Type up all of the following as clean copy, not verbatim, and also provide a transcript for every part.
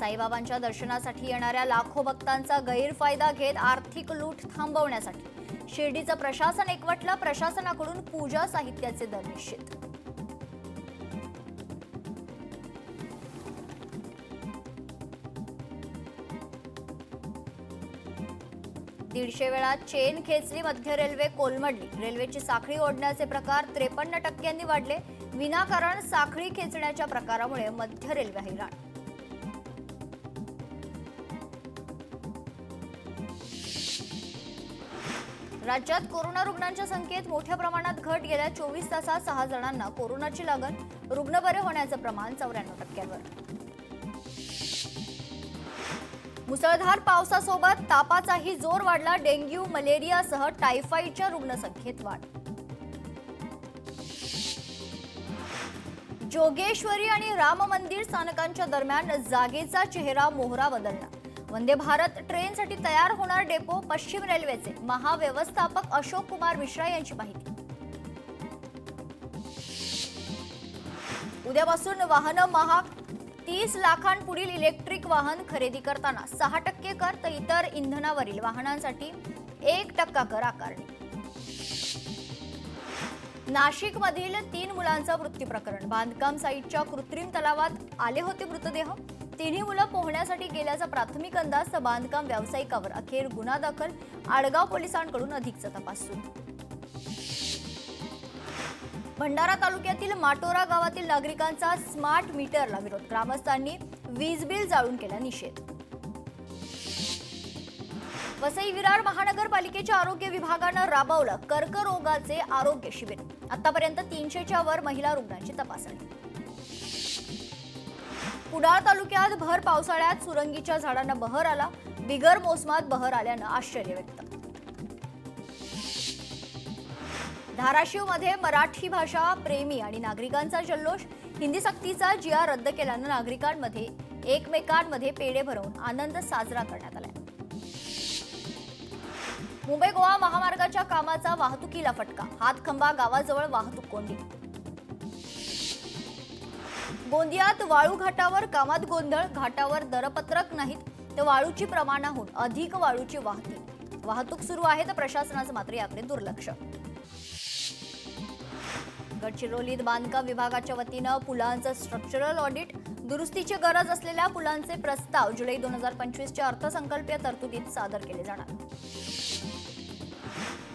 साईबाबांच्या दर्शनासाठी येणाऱ्या लाखो भक्तांचा गैरफायदा घेत आर्थिक लूट थांबवण्यासाठी शिर्डीचं प्रशासन एकवटलं. प्रशासनाकडून पूजा साहित्याचे दर निश्चित. दीडशे वेळा चेन खेचली, मध्य रेल्वे कोलमडली. रेल्वेची साखळी ओढण्याचे प्रकार 53% वाढले. विनाकारण साखळी खेचण्याच्या प्रकारामुळे मध्य रेल्वे हैराण. राज्यात कोरोना रुग्णांच्या संख्येत मोठ्या प्रमाणात घट. गेल्या 24 तासात 6 जणांना कोरोनाची लागण. रुग्ण बरे होण्याचं प्रमाण 94%वर. मुसळधार पावसासोबत तापाचाही जोर वाढला. डेंग्यू, मलेरियासह टायफॉइडच्या रुग्णसंख्येत वाढ. जोगेश्वरी आणि राम मंदिर स्थानकांच्या दरम्यान जागेचा चेहरा मोहरा बदलला. वंदे भारत ट्रेनसाठी तयार होणार डेपो. पश्चिम रेल्वेचे महाव्यवस्थापक अशोक कुमार मिश्रा यांची माहिती. उद्यापासून वाहनं महाग. 30 लाखांपुढील इलेक्ट्रिक वाहन खरेदी करताना 6% कर, तर इतर इंधनावरील वाहनांसाठी 1% कर आकारणी. नाशिकमधील 3 मुलांचा मृत्यू प्रकरण. बांधकाम साईटच्या कृत्रिम तलावात आले होते मृतदेह. तिन्ही मुलं पोहण्यासाठी गेल्याचा प्राथमिक अंदाज. तर बांधकाम व्यावसायिकावर अखेर गुन्हा दाखल. आडगाव पोलिसांकडून अधिकचा तपास सुरू. भंडारा तालुक्यातील माटोरा गावातील नागरिकांचा स्मार्ट मीटरला विरोध. ग्रामस्थांनी वीज बिल जाळून केला निषेध. वसई विरार महानगरपालिकेच्या आरोग्य विभागानं राबवलं कर्करोगाचे आरोग्य शिबिर. आतापर्यंत 300च्या वर महिला रुग्णांची तपासणी. कुडाळ तालुक्यात भर पावसाळ्यात सुरंगीच्या झाडांना बहर आला. बिगर मोसमात बहर आल्यानं आश्चर्य व्यक्त. धाराशिवमध्ये मराठी भाषा प्रेमी आणि नागरिकांचा जल्लोष. हिंदी सक्तीचा जिया रद्द केल्यानं नागरिकांमध्ये एकमेकांमध्ये पेढे भरवून आनंद साजरा करण्यात आला. मुंबई गोवा महामार्गाच्या कामाचा वाहतुकीला फटका. हातखंबा गावाजवळ वाहतूक कोंडी. गोंदियात वाळू घाटावर कामात गोंधळ. घाटावर दरपत्रक नाहीत, तर वाळूची प्रमाणाहून अधिक वाळूची वाहतूक सुरू आहे. तर प्रशासनाचं मात्र याकडे दुर्लक्ष. गडचिरोलीत बांधकाम विभागाच्या वतीनं पुलांचं स्ट्रक्चरल ऑडिट. दुरुस्तीची गरज असलेल्या पुलांचे प्रस्ताव जुलै 2025च्या अर्थसंकल्पीय तरतुदीत सादर केले जाणार.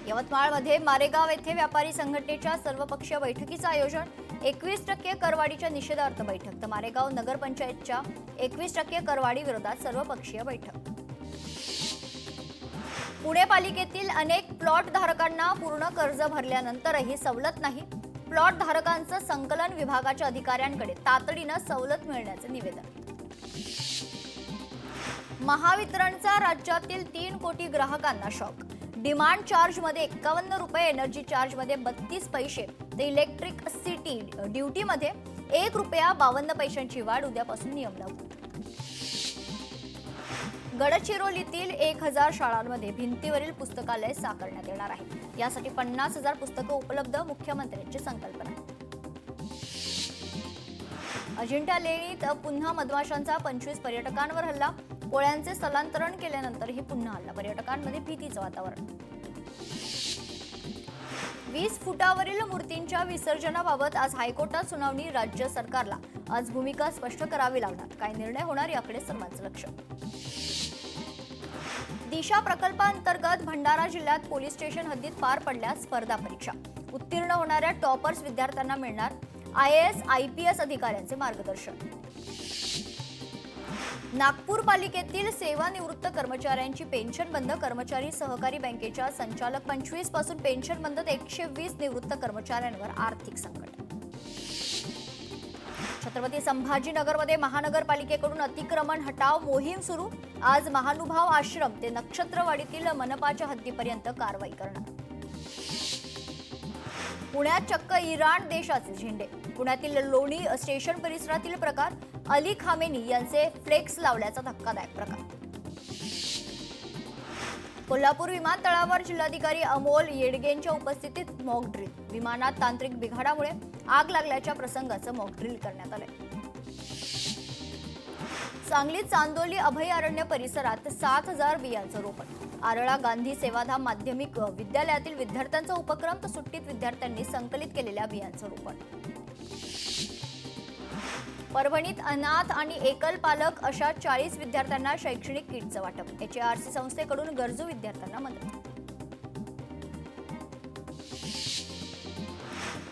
यवतमाळमध्ये मारेगाव येथे व्यापारी संघटनेच्या सर्वपक्षीय बैठकीचं आयोजन. 21% करवाढीच्या निषेधार्थ बैठक. तर मारेगाव नगरपंचायतच्या 21% करवाढी विरोधात सर्वपक्षीय बैठक. पुणे पालिकेतील अनेक प्लॉट धारकांना पूर्ण कर्ज भरल्यानंतरही सवलत नाही. प्लॉट धारकांचं संकलन विभागाच्या अधिकाऱ्यांकडे तातडीनं सवलत मिळण्याचं निवेदन. महावितरणचा राज्यातील 3 कोटी ग्राहकांना शॉक. डिमांड चार्जमध्ये 51 रुपये, एनर्जी चार्जमध्ये 32 पैसे, तर इलेक्ट्रिक सिटी ड्युटीमध्ये 1 रुपया 52 पैशांची वाढ. उद्यापासून नियम लागू. गडचिरोलीतील 1000 शाळांमध्ये भिंतीवरील पुस्तकालय साकारण्यात येणार आहे. यासाठी 50,000 पुस्तकं उपलब्ध. मुख्यमंत्र्यांची संकल्पना. अजिंठा लेणीत पुन्हा मधमाशांचा 25 पर्यटकांवर हल्ला. कोळ्यांचे स्थलांतरण केल्यानंतरही पुन्हा हल्ला. पर्यटकांमध्ये भीतीचं वातावरण. 20 फुटावरील मूर्तींच्या विसर्जनाबाबत आज हायकोर्टात सुनावणी. राज्य सरकारला आज भूमिका स्पष्ट करावी लागणार. काय निर्णय होणार याकडे सर्वांचं लक्ष. दिशा प्रकल्पांतर्गत भंडारा जिल्ह्यात पोलीस स्टेशन हद्दीत पार पडल्या स्पर्धा परीक्षा. उत्तीर्ण होणाऱ्या टॉपर्स विद्यार्थ्यांना मिळणार IAS IPS अधिकाऱ्यांचे मार्गदर्शन. नागपूर पालिकेतील सेवानिवृत्त कर्मचाऱ्यांची पेन्शन बंद. कर्मचारी सहकारी बँकेच्या संचालक 25 पासून पेन्शन बंद. 120 निवृत्त कर्मचाऱ्यांवर आर्थिक संकट. छत्रपती संभाजीनगरमध्ये महानगरपालिकेकडून अतिक्रमण हटाव मोहीम सुरू. आज महानुभाव आश्रम ते नक्षत्रवाडीतील मनपाच्या हद्दीपर्यंत कारवाई करणार. पुण्यात चक्क इराण देशाचे झेंडे. पुण्यातील लोणी स्टेशन परिसरातील प्रकार. अली खामेनी यांचे फ्लेक्स लावल्याचा धक्कादायक प्रकार. कोल्हापूर विमानतळावर जिल्हाधिकारी अमोल येडगेंच्या उपस्थितीत मॉक ड्रिल. विमानात तांत्रिक बिघाडामुळे आग लागल्याच्या प्रसंगाचं मॉक ड्रिल करण्यात आलंय. सांगली चांदोली अभयारण्य परिसरात 7,000 बियांचं रोपण। आरळा गांधी सेवाधाम माध्यमिक विद्यालयातील विद्यार्थ्यांचा उपक्रम तर सुट्टीत विद्यार्थ्यांनी संकलित केलेल्या बियांचं रोपण। परभणीत अनाथ आणि एकल पालक अशा 40 विद्यार्थ्यांना शैक्षणिक किटचं वाटप। HARC संस्थेकडून गरजू विद्यार्थ्यांना मदत।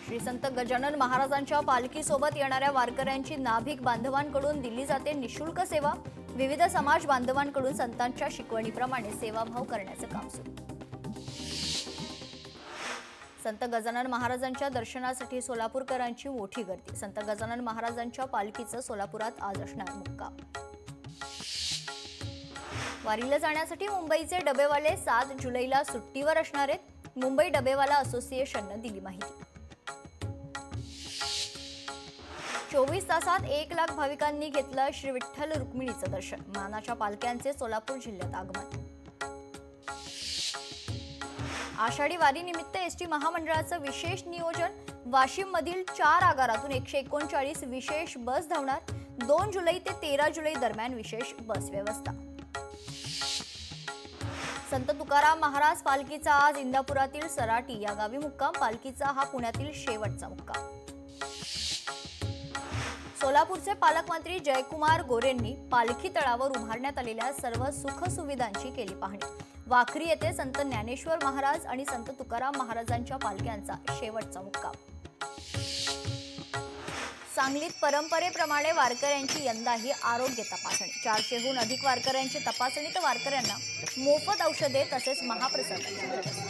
श्री संत गजानन महाराजांच्या पालखीसोबत येणाऱ्या वारकऱ्यांची नाभिक बांधवांकडून दिली जाते निशुल्क सेवा। विविध समाज बांधवांकडून संतांच्या शिकवणीप्रमाणे सेवाभाव करण्याचं काम सुरू। संत गजानन महाराजांच्या दर्शनासाठी सोलापूरकरांची मोठी गर्दी। संत गजानन महाराजांच्या पालखीचं सोलापुरात आज असणार मुक्काम। वारीला जाण्यासाठी मुंबईचे डबेवाले 7 जुलैला सुट्टीवर असणार आहेत। मुंबई डबेवाला असोसिएशनने दिली माहिती। 24 तासात 1 लाख भाविकांनी घेतलं श्री विठ्ठल रुक्मिणीचं दर्शन। मानाच्या पालख्यांचे सोलापूर जिल्ह्यात आगमन। आषाढी वारी निमित्त एसटी महामंडळाचं विशेष नियोजन। वाशिम मधील 4 आगारातून 139 विशेष बस धावणार। 2 जुलै ते 13 जुलै दरम्यान विशेष बस व्यवस्था। संत तुकाराम महाराज पालखीचा आज इंदापुरातील सराटी या गावी मुक्काम। पालखीचा हा पुण्यातील शेवटचा मुक्काम। सोलापूरचे पालकमंत्री जयकुमार गोरेंनी पालखी तळावर उभारण्यात आलेल्या सर्व सुख सुविधांची केली पाहणी। वाखरी येथे संत ज्ञानेश्वर महाराज आणि संत तुकाराम महाराजांच्या पालख्यांचा शेवटचा मुक्काम। सांगलीत परंपरेप्रमाणे वारकऱ्यांची यंदाही आरोग्य तपासणी। 400हून अधिक वारकऱ्यांची तपासणी तर वारकऱ्यांना मोफत औषधे तसेच महाप्रसादाची व्यवस्था।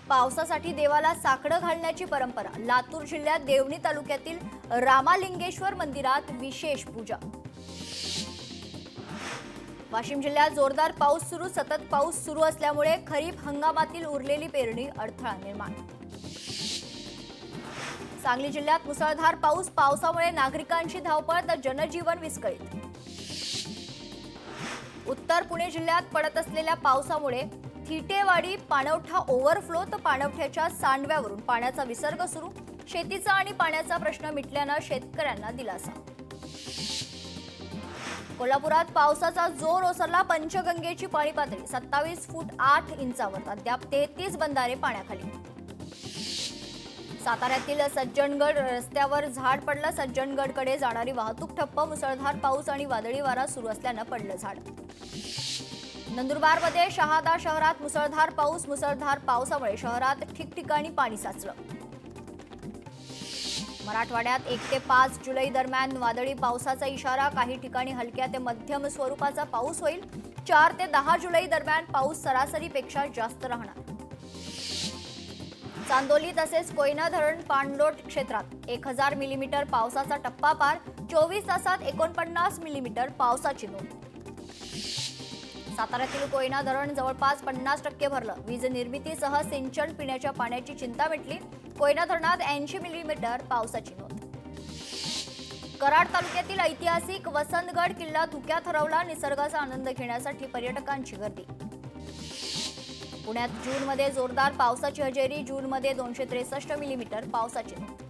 पावसासाठी देवाला साकडं घालण्याची परंपरा। लातूर जिल्ह्यात देवणी तालुक्यातील रामालिंगेश्वर मंदिरात विशेष पूजा। वाशिम जिल्ह्यात जोरदार पाऊस सुरू। सतत पाऊस सुरू असल्यामुळे खरीप हंगामातील उरलेली पेरणी अडथळा निर्माण। सांगली जिल्ह्यात मुसळधार पाऊस। पावसामुळे नागरिकांची धावपळ तर जनजीवन विस्कळीत। उत्तर पुणे जिल्ह्यात पडत असलेल्या पावसामुळे थिटेवाडी पाणवठा ओव्हरफ्लो तर पाणवठ्याच्या सांडव्यावरून पाण्याचा विसर्ग सुरू। शेतीचा आणि पाण्याचा प्रश्न मिटल्यानं शेतकऱ्यांना दिलासा। कोल्हापुरात पावसाचा जोर ओसरला। पंचगंगेची पाणी पातळी 27 फूट 8 इंचावर। अद्याप 33 बंधारे पाण्याखाली। साताऱ्यातील सज्जनगड रस्त्यावर झाड पडलं। सज्जनगडकडे जाणारी वाहतूक ठप्प। मुसळधार पाऊस आणि वादळी वारा सुरू असल्यानं पडलं झाड। नंदुरबारमध्ये शहादा शहरात मुसळधार पाऊस। मुसळधार पावसामुळे शहरात ठिकठिकाणी पाणी साचलं। मराठवाड्यात 1 ते 5 जुलै दरम्यान वादळी पावसाचा इशारा। काही ठिकाणी हलक्या ते मध्यम स्वरूपाचा पाऊस होईल। 4 ते 10 जुलै दरम्यान पाऊस सरासरीपेक्षा जास्त राहणार। चांदोली तसेच कोयना धरण पाणलोट क्षेत्रात 1000 मिलीमीटर पावसाचा टप्पा पार। 24 तासात 49 मिलीमीटर पावसाची नोंद। साताऱ्यातील कोयना धरण जवळपास 50% भरलं। वीज निर्मितीसह सिंचन पिण्याच्या पाण्याची चिंता मिटली। कोयना धरणात 80 मिलीमीटर पावसाची नोंद। कराड तालुक्यातील ऐतिहासिक वसंतगड किल्ला धुक्यात हरवला। निसर्गाचा आनंद घेण्यासाठी पर्यटकांची गर्दी। पुण्यात जूनमध्ये जोरदार पावसाची हजेरी। जूनमध्ये 263 मिलीमीटर पावसाची नोंद।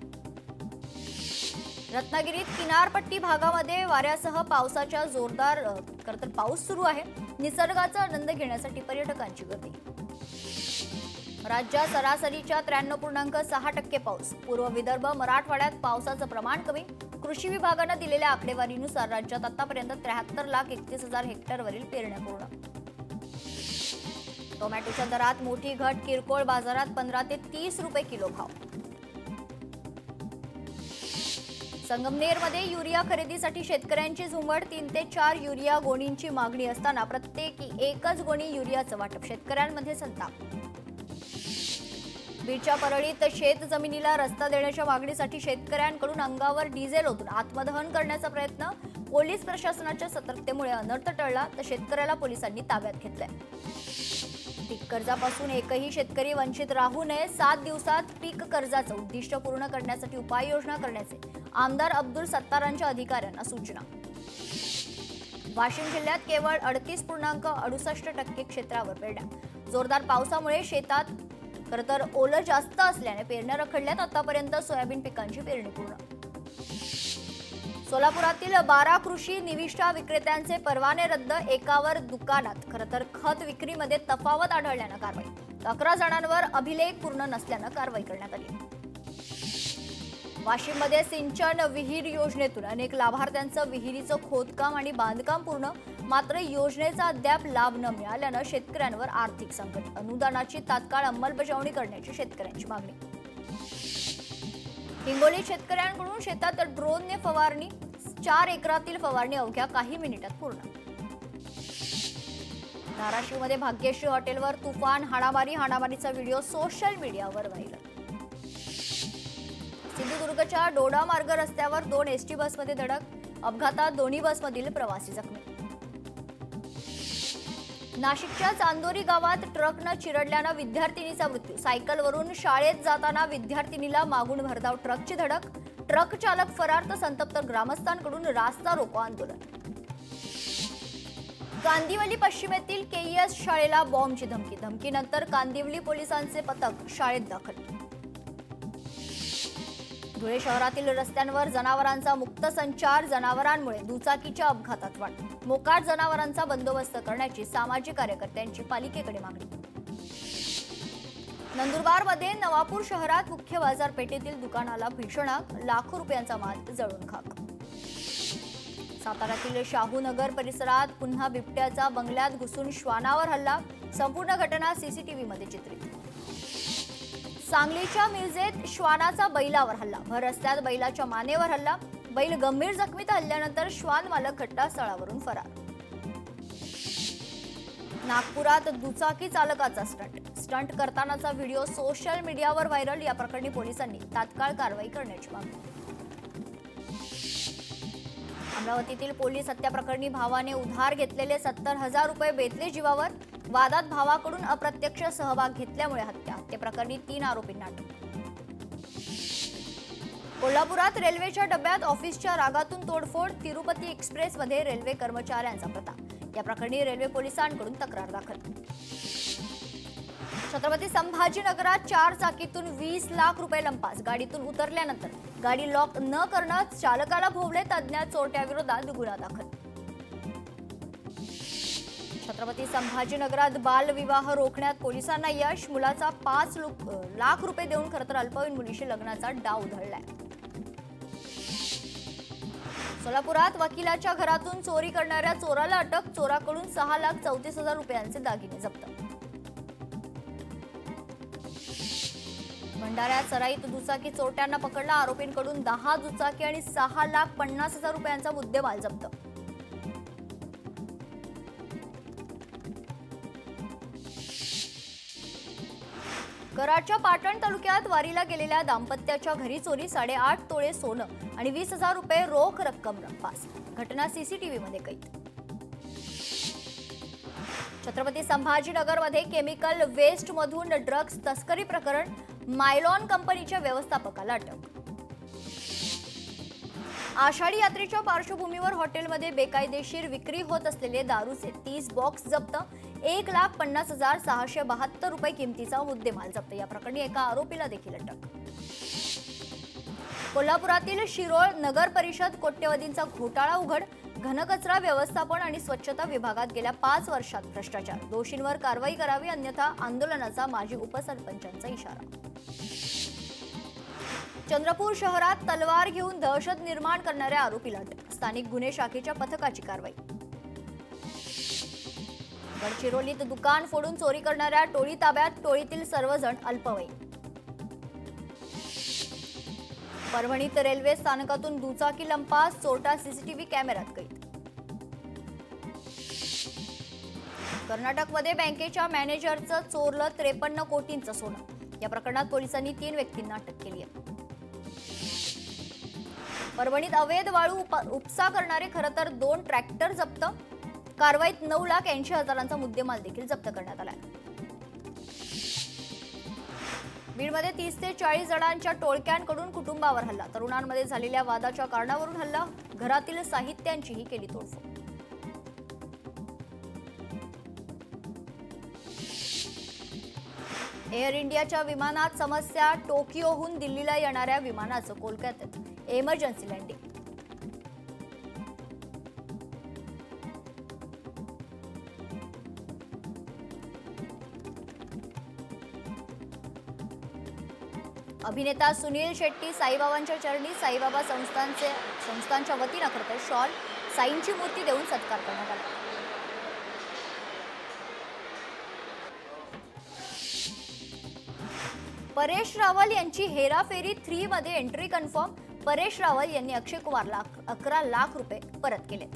रत्नागिरीत किनारपट्टी भागामध्ये वाऱ्यासह पावसाच्या जोरदार खरंतर पाऊस सुरू आहे। निसर्गाचा आनंद घेण्यासाठी पर्यटकांची गर्दी। राज्यात सरासरीच्या 93.6% पाऊस। पूर्व विदर्भ मराठवाड्यात पावसाचं प्रमाण कमी। कृषी विभागाने दिलेल्या आकडेवारीनुसार राज्यात आतापर्यंत 73,31,000 हेक्टरवरील पेरण्या पूर्ण। टोमॅटोच्या दरात मोठी घट। किरकोळ बाजारात 15 ते 30 रुपये किलो भाव। संगमनेरमध्ये युरिया खरेदीसाठी शेतकऱ्यांची झुंबड। 3 ते 4 युरिया गोणींची मागणी असताना प्रत्येकी 1च गोणी युरियाचं वाटप। शेतकऱ्यांमध्ये संताप। बीडच्या परळीत शेत जमिनीला रस्ता देण्याच्या मागणीसाठी शेतकऱ्यांकडून अंगावर डिझेल ओतून आत्मदहन करण्याचा प्रयत्न। पोलीस प्रशासनाच्या सतर्कतेमुळे अनर्थ टळला तर शेतकऱ्याला पोलिसांनी ताब्यात घेतलंय। पीक कर्जापासून एकही शेतकरी वंचित राहू नये। 7 दिवसात पीक कर्जाचं उद्दिष्ट पूर्ण करण्यासाठी उपाययोजना करण्याचे आमदार अब्दुल सत्तारांच्या अधिकाऱ्यांना सूचना। वाशिम जिल्ह्यात केवळ 38.68% क्षेत्रावर पेरण्या। जोरदार पावसामुळे शेतात खरंतर ओलं जास्त असल्याने पेरण्या रखडल्यात। आतापर्यंत सोयाबीन पिकांची पेरणी पूर्ण। सोलापुरातील 12 कृषी निविष्ठा विक्रेत्यांचे परवाने रद्द, एकावर दुकानात खरं तर खत विक्रीमध्ये तफावत आढळल्यानं कारवाई. 11 जणांवर अभिलेख पूर्ण नसल्यानं कारवाई करण्यात आली. वाशिममध्ये सिंचन विहीर योजनेतून अनेक लाभार्थ्यांचं विहिरीचं खोदकाम आणि बांधकाम पूर्ण, मात्र योजनेचा अद्याप लाभ न मिळाल्यानं शेतकऱ्यांवर आर्थिक संकट. अनुदानाची तात्काळ अंमलबजावणी करण्याची शेतकऱ्यांची मागणी. हिंगोली शेतकऱ्यांकडून शेतात ड्रोनने फवारणी, 4 एकरातील फवारणी अवघ्या काही मिनिटात पूर्ण. धाराशिवमध्ये भाग्यश्री हॉटेलवर तुफान हाणामारीचा व्हिडिओ सोशल मीडियावर व्हायरल. सिंधुदुर्गच्या डोडा मार्ग रस्त्यावर 2 एसटी बसमध्ये धडक, अपघातात दोन्ही बसमधील प्रवासी जखमी. नाशिकच्या चांदोरी गावात ट्रकनं चिरडल्यानं विद्यार्थिनीचा मृत्यू, सायकलवरून शाळेत जाताना विद्यार्थिनीला मागून भरधाव ट्रकची धडक, ट्रक चालक फरार तर संतप्त ग्रामस्थांकडून रास्ता रोको आंदोलन. कांदिवली पश्चिमेतील केईएस शाळेला बॉम्बची धमकी, धमकीनंतर कांदिवली पोलिसांचे पथक शाळेत दाखल. धुळे शहरातील रस्त्यांवर जनावरांचा मुक्त संचार, जनावरांमुळे दुचाकीच्या अपघातात वाढ, मोकाट जनावरांचा बंदोबस्त करण्याची सामाजिक कार्यकर्त्यांची पालिकेकडे मागणी. नंदुरबारमध्ये नवापूर शहरात मुख्य बाजारपेठेतील दुकानाला भीषण आग, लाखो रुपयांचा माल जळून खाक. साताऱ्यातील शाहूनगर परिसरात पुन्हा बिबट्याचा बंगल्यात घुसून श्वानावर हल्ला, संपूर्ण घटना सीसीटीव्हीमध्ये चित्रित. सांगलीच्या मिरजेत श्वानाचा बैलावर हल्ला, भर रस्त्यात बैलाच्या मानेवर हल्ला, बैल गंभीर जखमी तर हल्ल्यानंतर श्वान मालक घटनास्थळावरून फरार. नागपुरात दुचाकी चालकाचा स्टंट करतानाचा व्हिडिओ सोशल मीडियावर व्हायरल, या प्रकरणी पोलिसांनी तात्काळ कारवाई करण्याची मागणी. अमरावतीतील पोलीस हत्या प्रकरणी भावाने उधार घेतलेले 70,000 रुपये बेतले जीवावर, वादात भावाकडून अप्रत्यक्ष सहभाग घेतल्यामुळे हत्या प्रकरणी 3 आरोपींना अटक. कोल्हापुरात रेल्वेच्या डब्यात ऑफिसच्या रागातून तोडफोड, तिरुपती एक्सप्रेसमध्ये रेल्वे कर्मचाऱ्यांचा प्रताप, या प्रकरणी रेल्वे पोलिसांकडून तक्रार दाखल. छत्रपती संभाजीनगरात 4 चाकीतून 20 लाख रुपये लंपास, गाडीतून उतरल्यानंतर गाडी लॉक न करणं चालकाला भोवले, अज्ञात चोरट्याविरोधात गुन्हा दाखल. छत्रपती संभाजीनगरात बालविवाह रोखण्यात पोलिसांना यश, मुलाचा 5 लाख रुपये देऊन खरं तर अल्पवयीन मुलीशी लग्नाचा डाव उधळलाय. सोलापुरात वकिलाच्या घरातून चोरी करणाऱ्या चोराला अटक, चोराकडून 6,34,000 रुपयांचे दागिने जप्त. भंडाऱ्यात सराईत दुचाकी चोरट्यांना पकडला, आरोपींकडून 10 दुचाकी आणि 6,50,000 रुपयांचा मुद्देमाल जप्त. कराडच्या पाटण तालुक्यात वारीला गेलेल्या दाम्पत्याच्या घरी चोरी, 8.5 तोळे सोनं आणि 20,000 रुपये रोख रक्कम लंपास, घटना सीसीटीव्हीमध्ये कैद. छत्रपती संभाजीनगरमध्ये केमिकल वेस्ट मधून ड्रग्ज तस्करी प्रकरण, मायलॉन कंपनीच्या व्यवस्थापकाला अटक. आषाढी यात्रेच्या पार्श्वभूमीवर हॉटेलमध्ये बेकायदेशीर विक्री होत असलेले दारूचे 30 बॉक्स जप्त, 1,50,672 रुपये किमतीचा मुद्देमाल जप्त, या प्रकरणी एका आरोपीला देखील अटक. कोल्हापुरातील शिरोळ नगर परिषद कोट्यवधींचा घोटाळा उघड, घनकचरा व्यवस्थापन आणि स्वच्छता विभागात गेल्या 5 वर्षात भ्रष्टाचार, दोषींवर कारवाई करावी अन्यथा आंदोलनाचा माजी उपसरपंचांचा इशारा. चंद्रपूर शहरात तलवार घेऊन दहशत निर्माण करणाऱ्या आरोपीला अटक, स्थानिक गुन्हे शाखेच्या पथकाची कारवाई. गडचिरोलीत दुकान फोडून चोरी करणाऱ्या टोळी ताब्यात, टोळीतील सर्वजण अल्पवयीन. परभणीत रेल्वे स्थानकातून दुचाकी लंपास, चोरटा सीसीटीव्ही कॅमेऱ्यात कैद. कर्नाटकमध्ये बँकेच्या मॅनेजरचं चोरलं 53 कोटींचं सोनं, या प्रकरणात पोलिसांनी 3 व्यक्तींना अटक केली आहे. परभणीत अवैध वाळू उपसा करणारे खरं तर 2 ट्रॅक्टर जप्त, कारवाईत 9,80,000चा मुद्देमाल देखील जप्त करण्यात आला. बीडमध्ये 30 ते 40 जणांच्या टोळक्यांकडून कुटुंबावर हल्ला, तरुणांमध्ये झालेल्या वादाच्या कारणावरून हल्ला, घरातील साहित्यांचीही केली तोडफोड. एअर इंडियाच्या विमानात समस्या, टोकियोहून दिल्लीला येणाऱ्या विमानाचं कोलकात्यात इमर्जन्सी लँडिंग. अभिनेता सुनील शेट्टी साईबाबांच्या चरणी साईबाबा संस्थांच्या वतीनं खरं शॉल साईंची मूर्ती देऊन सत्कार करण्यात आला. परेश रावल यांची हेराफेरी 3 मध्ये एंट्री कन्फर्म. परेश रावल यांनी अक्षय कुमारला 11 लाख रुपये परत केले.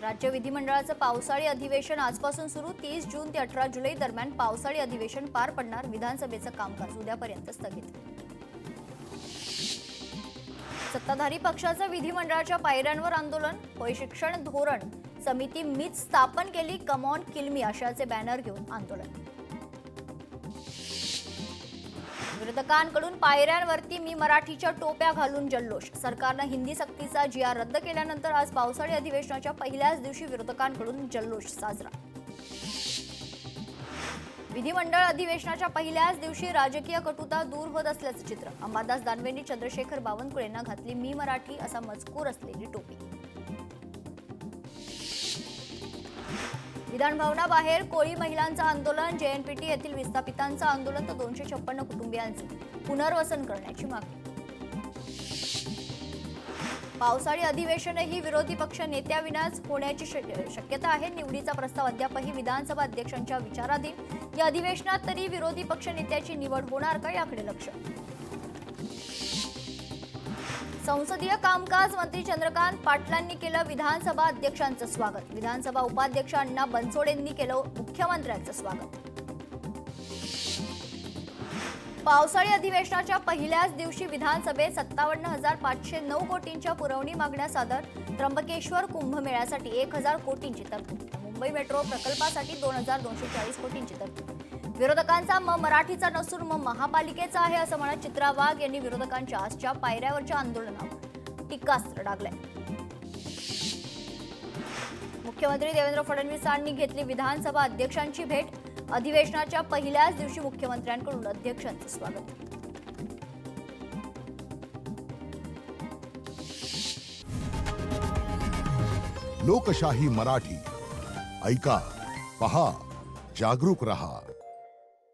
राज्य विधिमंडळाचं पावसाळी अधिवेशन आजपासून सुरू. 30 जून ते 18 जुलै दरम्यान पावसाळी अधिवेशन पार पडणार. विधानसभेचं कामकाज उद्यापर्यंत स्थगित. सत्ताधारी पक्षाचं विधिमंडळाच्या पायऱ्यांवर आंदोलन. होय शिक्षण धोरण समिती मीच स्थापन केली. Come on kill me अशाचे banner घेऊन आंदोलन. विरोधकांकडून पायऱ्यांवरती मी मराठीच्या टोप्या घालून जल्लोष. सरकारनं हिंदी सक्तीचा GR रद्द केल्यानंतर आज पावसाळी अधिवेशनाच्या पहिल्याच दिवशी विरोधकांकडून जल्लोष साजरा. विधिमंडळ अधिवेशनाच्या पहिल्याच दिवशी राजकीय कटुता दूर होत असल्याचं चित्र. अंबादास दानवेंनी चंद्रशेखर बावनकुळेंना घातली मी मराठी असा मजकूर असलेली टोपी. विधान भवनाबाहेर कोळी महिलांचं आंदोलन. JNPT येथील विस्थापितांचं आंदोलन तर 256 कुटुंबियांचं पुनर्वसन करण्याची मागणी. पावसाळी अधिवेशनही विरोधी पक्ष नेत्याविनाच होण्याची शक्यता आहे. निवडीचा प्रस्ताव अद्यापही विधानसभा अध्यक्षांच्या विचाराधीन. या अधिवेशनात तरी विरोधी पक्ष नेत्याची निवड होणार का याकडे लक्ष. संसदीय कामकाज मंत्री चंद्रकांत पाटलांनी केलं विधानसभा अध्यक्षांचं स्वागत. विधानसभा उपाध्यक्ष अण्णा बनसोडेंनी केलं मुख्यमंत्र्यांचं स्वागत. पावसाळी अधिवेशनाच्या पहिल्याच दिवशी विधानसभेत 57,509 कोटींच्या पुरवणी मागण्या सादर. त्र्यंबकेश्वर कुंभमेळ्यासाठी 1,000 कोटींची तरतूद. मुंबई मेट्रो प्रकल्पासाठी 2,240 कोटींची तरतूद. विरोधकांचा मराठीचा नसून महापालिकेचा आहे असं म्हणत चित्रा वाघ यांनी विरोधकांच्या आजच्या पायऱ्यावरच्या आंदोलनावर टीकास्त्र डागलंय. मुख्यमंत्री देवेंद्र फडणवीसांनी घेतली विधानसभा अध्यक्षांची भेट. अधिवेशनाच्या पहिल्याच दिवशी मुख्यमंत्र्यांकडून अध्यक्षांचं स्वागत. लोकशाही मराठी ऐका, पहा, जागरूक रहा.